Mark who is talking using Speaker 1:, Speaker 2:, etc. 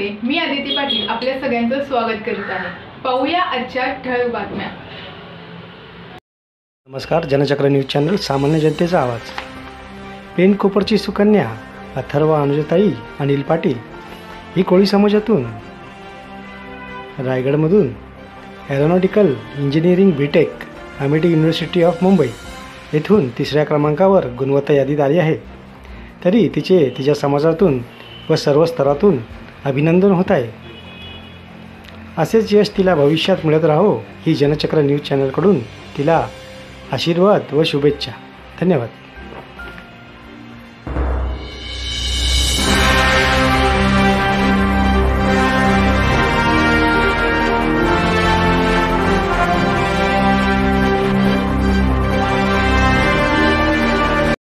Speaker 1: मध्ये मी आदिती पाटील आपल्या सगळ्यांचं स्वागत करीत आहे। पाहूया आजच्या ठळक बातम्या।
Speaker 2: नमस्कार, जनचक्र न्यूज चॅनल सामान्य जनतेचा आवाज। पेन कोपरची सुकन्या अथर्व अनुजताई अनिल पाटील ही कोळी समाजातून रायगडमधून aeronautical engineering BTech Amity university of Mumbai येथून 3ऱ्या क्रमांकावर गुणवत्ता यादीत आली आहे। तरी तिचे तिच्या समाजातून व सर्व स्तरातून अभिनंदन होत आहे। असेच यश तिला भविष्यात मिळत राहो ही जनचक्र न्यूज चॅनलकडून तिला आशीर्वाद व शुभेच्छा। धन्यवाद।